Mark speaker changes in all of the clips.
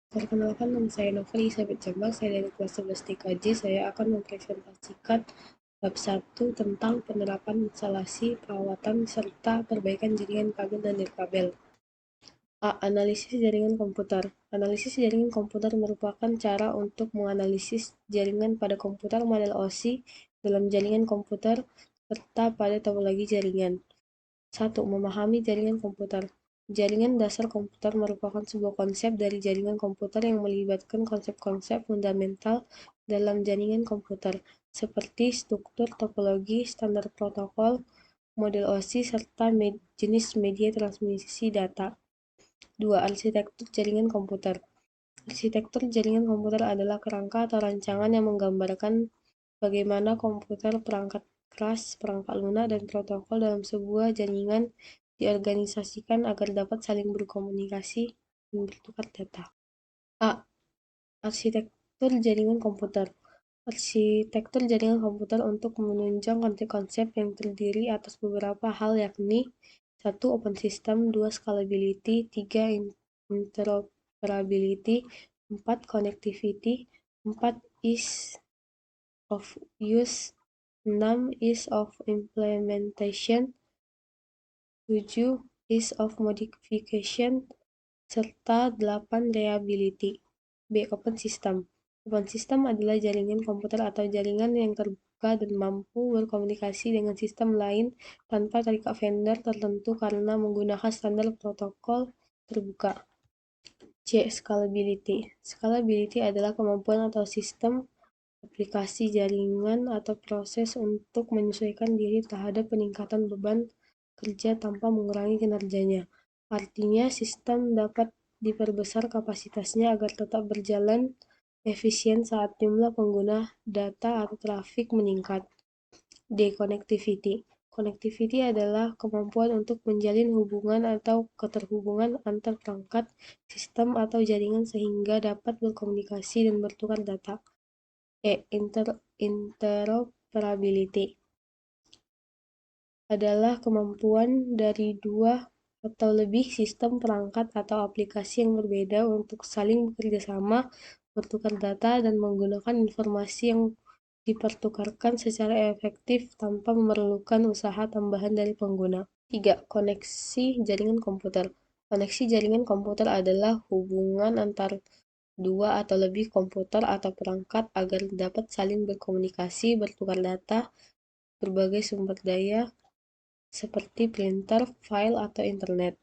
Speaker 1: Perkenalkan, nama saya Nova Elizabeth Jambak, saya dari kelas 11 TKJ. Saya akan mempresentasikan bab 1 tentang penerapan instalasi, perawatan, serta perbaikan jaringan kabel dan nirkabel. A. Analisis jaringan komputer. Analisis jaringan komputer merupakan cara untuk menganalisis jaringan pada komputer, model OSI dalam jaringan komputer, serta pada topologi jaringan. 1. Memahami jaringan komputer. Jaringan dasar komputer merupakan sebuah konsep dari jaringan komputer yang melibatkan konsep-konsep fundamental dalam jaringan komputer, seperti struktur topologi, standar protokol, model OSI, serta jenis media transmisi data. 2. Arsitektur jaringan komputer. Arsitektur jaringan komputer adalah kerangka atau rancangan yang menggambarkan bagaimana komputer, perangkat keras, perangkat lunak, dan protokol dalam sebuah jaringan diorganisasikan agar dapat saling berkomunikasi dan bertukar data. A. Arsitektur jaringan komputer. Arsitektur jaringan komputer untuk menunjang konsep-konsep yang terdiri atas beberapa hal, yakni 1. Open system, 2. Scalability, 3. Interoperability, 4. Connectivity, 4. Ease of use, 6. Ease of implementation, 7. Ease of modification, serta 8. Reliability. B. Open system. Open system adalah jaringan komputer atau jaringan yang terbuka dan mampu berkomunikasi dengan sistem lain tanpa terikat vendor tertentu karena menggunakan standar protokol terbuka. C. Scalability. Scalability adalah kemampuan atau sistem aplikasi jaringan atau proses untuk menyesuaikan diri terhadap peningkatan beban kerja tanpa mengurangi kinerjanya. Artinya, sistem dapat diperbesar kapasitasnya agar tetap berjalan efisien saat jumlah pengguna data atau trafik meningkat. D. Connectivity. Connectivity adalah kemampuan untuk menjalin hubungan atau keterhubungan antar perangkat, sistem, atau jaringan sehingga dapat berkomunikasi dan bertukar data. Interoperability adalah kemampuan dari dua atau lebih sistem perangkat atau aplikasi yang berbeda untuk saling bekerja sama, bertukar data, dan menggunakan informasi yang dipertukarkan secara efektif tanpa memerlukan usaha tambahan dari pengguna. 3. Koneksi jaringan komputer. Koneksi jaringan komputer adalah hubungan antar dua atau lebih komputer atau perangkat agar dapat saling berkomunikasi, bertukar data, berbagai sumber daya, seperti printer, file, atau internet.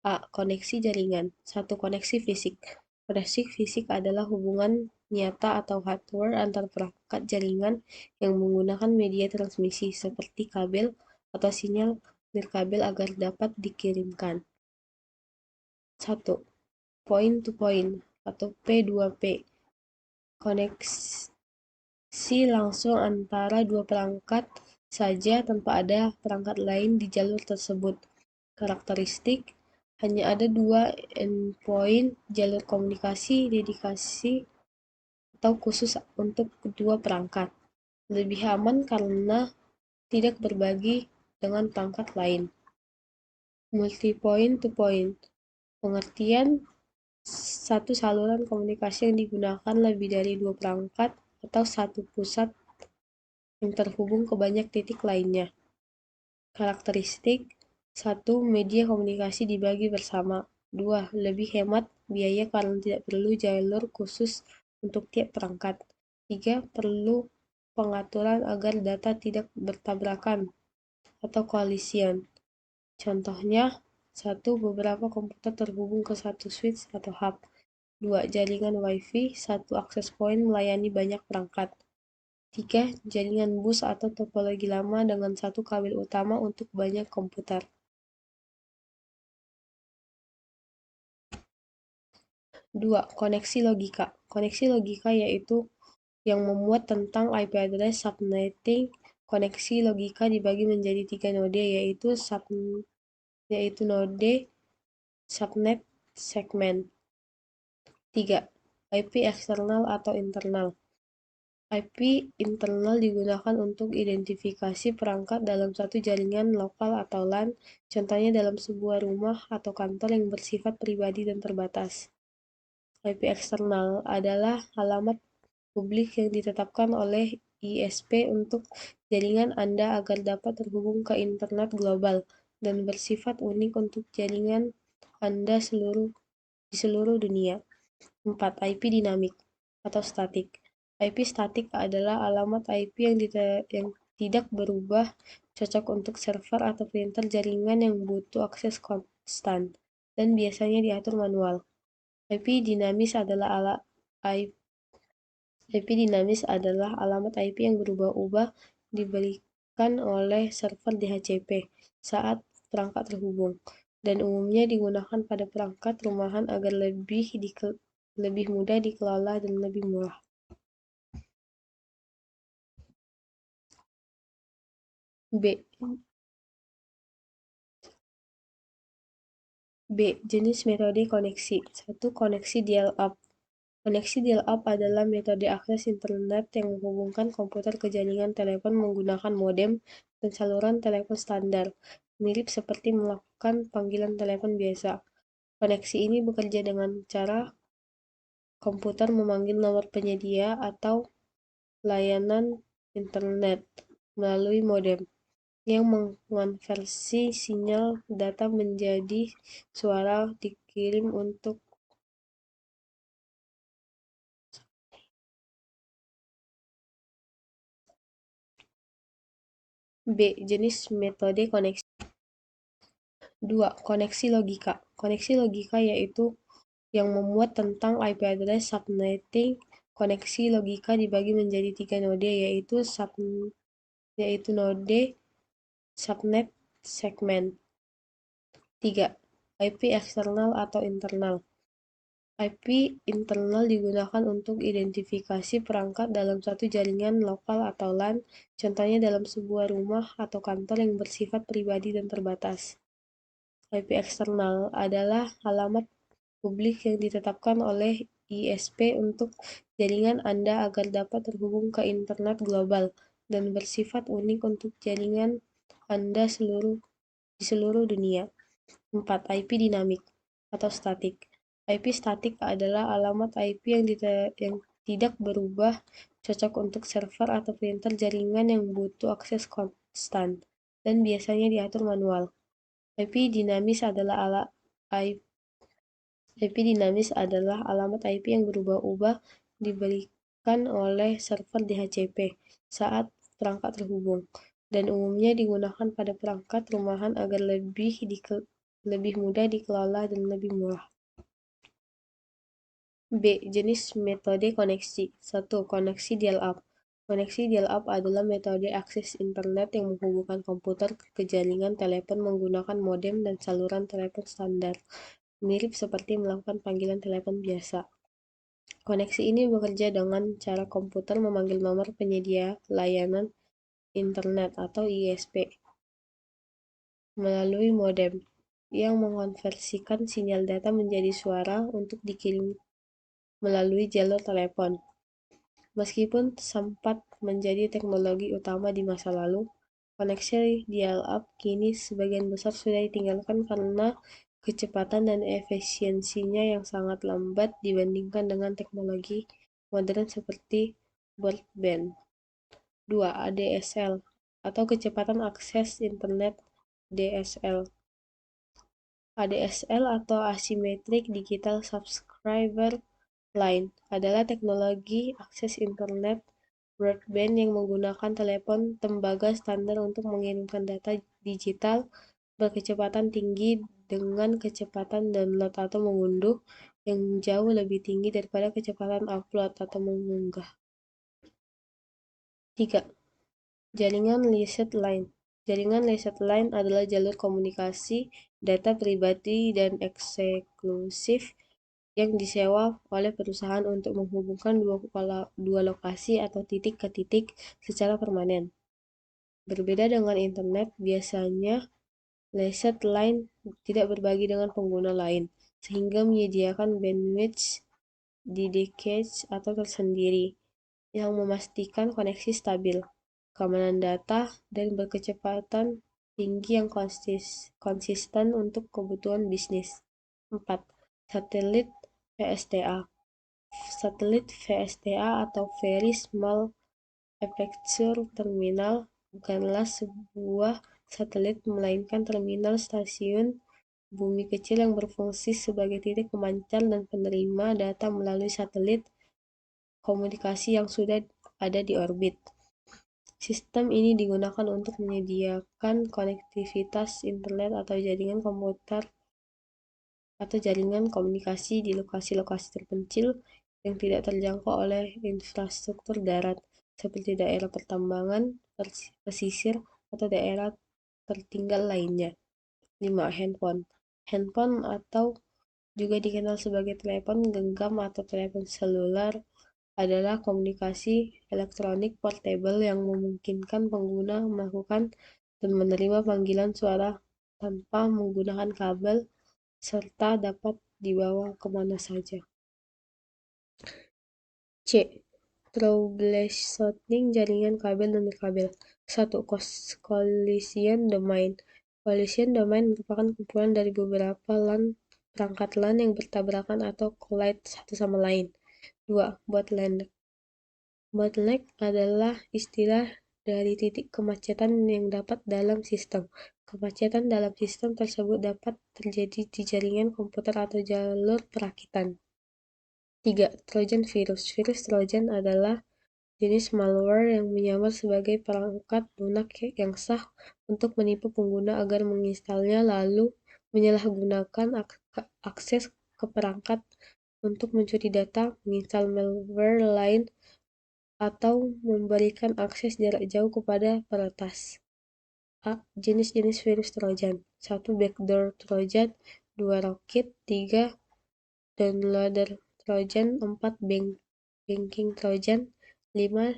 Speaker 1: A. Koneksi jaringan. 1. Koneksi fisik. Koneksi fisik adalah hubungan nyata atau hardware antar perangkat jaringan yang menggunakan media transmisi seperti kabel atau sinyal nirkabel agar dapat dikirimkan. 1. Point to point atau P2P. Koneksi langsung antara dua perangkat saja tanpa ada perangkat lain di jalur tersebut. Karakteristik: hanya ada dua endpoint, jalur komunikasi dedikasi atau khusus untuk kedua perangkat. Lebih aman karena tidak berbagi dengan perangkat lain. Multi-point to point. Pengertian: satu saluran komunikasi yang digunakan lebih dari dua perangkat atau satu pusat yang terhubung ke banyak titik lainnya. Karakteristik: 1. Media komunikasi dibagi bersama. 2. Lebih hemat biaya karena tidak perlu jalur khusus untuk tiap perangkat. 3. Perlu pengaturan agar data tidak bertabrakan atau collision. Contohnya: 1. Beberapa komputer terhubung ke satu switch atau hub. 2. Jaringan Wi-Fi, 1 access point melayani banyak perangkat. 3. Jaringan bus atau topologi lama dengan satu kabel utama untuk banyak komputer. 2. Koneksi logika. Koneksi logika yaitu yang memuat tentang IP address subnetting. Koneksi logika dibagi menjadi 3 node yaitu node, subnet, segmen. 3. IP eksternal atau internal. IP internal digunakan untuk identifikasi perangkat dalam satu jaringan lokal atau LAN, contohnya dalam sebuah rumah atau kantor yang bersifat pribadi dan terbatas. IP eksternal adalah alamat publik yang ditetapkan oleh ISP untuk jaringan Anda agar dapat terhubung ke internet global dan bersifat unik untuk jaringan Anda di seluruh dunia. 4. IP dinamik atau statik. IP statik adalah alamat IP yang tidak berubah, cocok untuk server atau printer jaringan yang butuh akses konstan dan biasanya diatur manual. IP dinamis adalah alamat IP yang berubah-ubah diberikan oleh server DHCP saat perangkat terhubung, dan umumnya digunakan pada perangkat rumahan agar lebih mudah dikelola dan lebih murah. B. Jenis metode koneksi. 1. Koneksi dial-up. Koneksi dial-up adalah metode akses internet yang menghubungkan komputer ke jaringan telepon menggunakan modem dan saluran telepon standar, mirip seperti melakukan panggilan telepon biasa. Koneksi ini bekerja dengan cara komputer memanggil nomor penyedia atau layanan internet melalui modem, yang mengonversi sinyal data menjadi suara dikirim untuk B. Jenis metode koneksi. 2. Koneksi logika. Koneksi logika yaitu yang memuat tentang IP address subnetting. Koneksi logika dibagi menjadi 3 node, yaitu node, subnet, segmen. 3. IP eksternal atau internal. IP internal digunakan untuk identifikasi perangkat dalam satu jaringan lokal atau LAN, contohnya dalam sebuah rumah atau kantor yang bersifat pribadi dan terbatas. IP eksternal adalah alamat publik yang ditetapkan oleh ISP untuk jaringan Anda agar dapat terhubung ke internet global dan bersifat unik untuk jaringan Anda di seluruh dunia. 4. IP dinamik atau statik. IP statik adalah alamat IP yang tidak berubah, cocok untuk server atau printer jaringan yang butuh akses konstan dan biasanya diatur manual. IP dinamis adalah alamat IP yang berubah-ubah diberikan oleh server DHCP saat perangkat terhubung, dan umumnya digunakan pada perangkat rumahan agar lebih mudah dikelola dan lebih murah. B. Jenis metode koneksi. 1. Koneksi dial-up. Koneksi dial-up adalah metode akses internet yang menghubungkan komputer ke jaringan telepon menggunakan modem dan saluran telepon standar, mirip seperti melakukan panggilan telepon biasa. Koneksi ini bekerja dengan cara komputer memanggil nomor penyedia layanan internet atau ISP melalui modem, yang mengonversikan sinyal data menjadi suara untuk dikirim melalui jalur telepon. Meskipun sempat menjadi teknologi utama di masa lalu, koneksi dial-up kini sebagian besar sudah ditinggalkan karena kecepatan dan efisiensinya yang sangat lambat dibandingkan dengan teknologi modern seperti broadband. 2. ADSL atau kecepatan akses internet DSL. ADSL atau Asymmetric Digital Subscriber Line adalah teknologi akses internet broadband yang menggunakan telepon tembaga standar untuk mengirimkan data digital berkecepatan tinggi dengan kecepatan download atau mengunduh yang jauh lebih tinggi daripada kecepatan upload atau mengunggah. 3. Jaringan Licensed Line. Jaringan Licensed Line adalah jalur komunikasi data pribadi dan eksklusif yang disewa oleh perusahaan untuk menghubungkan dua lokasi atau titik ke titik secara permanen. Berbeda dengan internet, biasanya licensed line tidak berbagi dengan pengguna lain, sehingga menyediakan bandwidth dedicated atau tersendiri yang memastikan koneksi stabil, keamanan data, dan berkecepatan tinggi yang konsisten untuk kebutuhan bisnis. 4. Satelit PSTA. satelit VSTA atau Very Small Aperture Terminal bukanlah sebuah satelit melainkan terminal stasiun bumi kecil yang berfungsi sebagai titik pemancar dan penerima data melalui satelit komunikasi yang sudah ada di orbit. Sistem ini digunakan untuk menyediakan konektivitas internet atau jaringan komputer atau jaringan komunikasi di lokasi-lokasi terpencil yang tidak terjangkau oleh infrastruktur darat, seperti daerah pertambangan, pesisir, atau daerah tertinggal lainnya. 5. Handphone. Handphone atau juga dikenal sebagai telepon genggam atau telepon seluler adalah komunikasi elektronik portable yang memungkinkan pengguna melakukan dan menerima panggilan suara tanpa menggunakan kabel serta dapat dibawa kemana saja. C. Troubleshooting jaringan kabel dan nirkabel. 1. Collision domain. Collision domain merupakan kumpulan dari beberapa perangkat LAN yang bertabrakan atau collide satu sama lain. 2. Bottleneck. Bottleneck adalah istilah dari titik kemacetan yang dapat dalam sistem. Kemacetan dalam sistem tersebut dapat terjadi di jaringan komputer atau jalur perakitan. 3. Trojan virus. Virus Trojan adalah jenis malware yang menyamar sebagai perangkat lunak yang sah untuk menipu pengguna agar menginstalnya lalu menyalahgunakan akses ke perangkat untuk mencuri data, menginstal malware lain, atau memberikan akses jarak jauh kepada peretas. A. Jenis-jenis virus Trojan. 1. Backdoor Trojan. 2. Rootkit. 3. Downloader Trojan. 4. Banking Trojan. 5.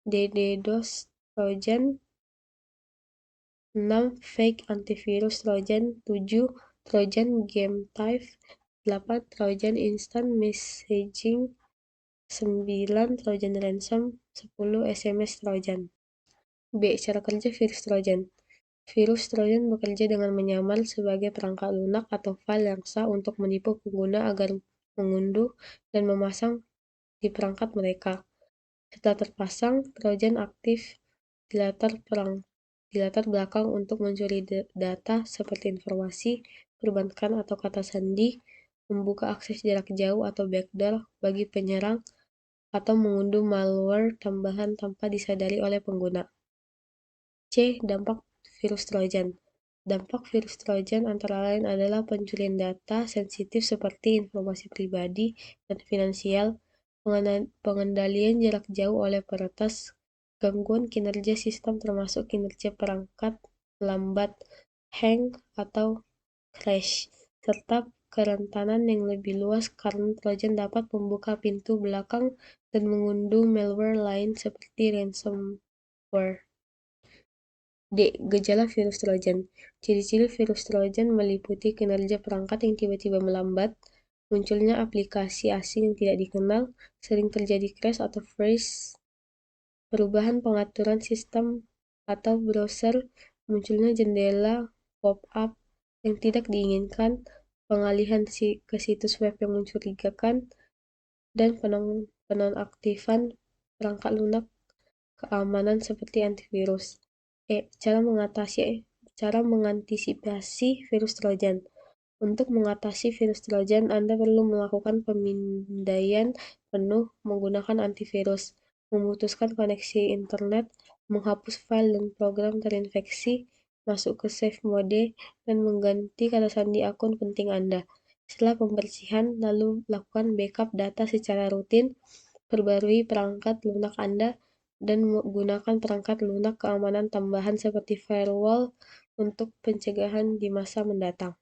Speaker 1: DDoS Trojan. 6. Fake antivirus Trojan. 7. Trojan Game Type. 8. Trojan Instant Messaging. 9. Trojan Ransom. 10. SMS Trojan. B. Cara kerja virus Trojan. Virus Trojan bekerja dengan menyamar sebagai perangkat lunak atau file yang sah untuk menipu pengguna agar mengunduh dan memasang di perangkat mereka. Setelah terpasang, Trojan aktif di latar belakang untuk mencuri data seperti informasi, perbankan atau kata sandi, membuka akses jarak jauh atau backdoor bagi penyerang, atau mengunduh malware tambahan tanpa disadari oleh pengguna. C. Dampak virus Trojan. Dampak virus Trojan antara lain adalah pencurian data sensitif seperti informasi pribadi dan finansial, pengendalian jarak jauh oleh peretas, gangguan kinerja sistem termasuk kinerja perangkat lambat, hang, atau crash, serta kerentanan yang lebih luas karena Trojan dapat membuka pintu belakang dan mengunduh malware lain seperti ransomware. D. Gejala virus Trojan. Ciri-ciri virus Trojan meliputi kinerja perangkat yang tiba-tiba melambat, munculnya aplikasi asing yang tidak dikenal, sering terjadi crash atau freeze, perubahan pengaturan sistem atau browser, munculnya jendela pop-up yang tidak diinginkan, pengalihan ke situs web yang mencurigakan, dan penonaktifan perangkat lunak keamanan seperti antivirus. Cara mengantisipasi virus Trojan. Untuk mengatasi virus Trojan, Anda perlu melakukan pemindaian penuh menggunakan antivirus, memutuskan koneksi internet, menghapus file dan program terinfeksi, masuk ke safe mode, dan mengganti kata sandi akun penting Anda. Setelah pembersihan, lalu lakukan backup data secara rutin, perbarui perangkat lunak Anda, dan menggunakan perangkat lunak keamanan tambahan seperti firewall untuk pencegahan di masa mendatang.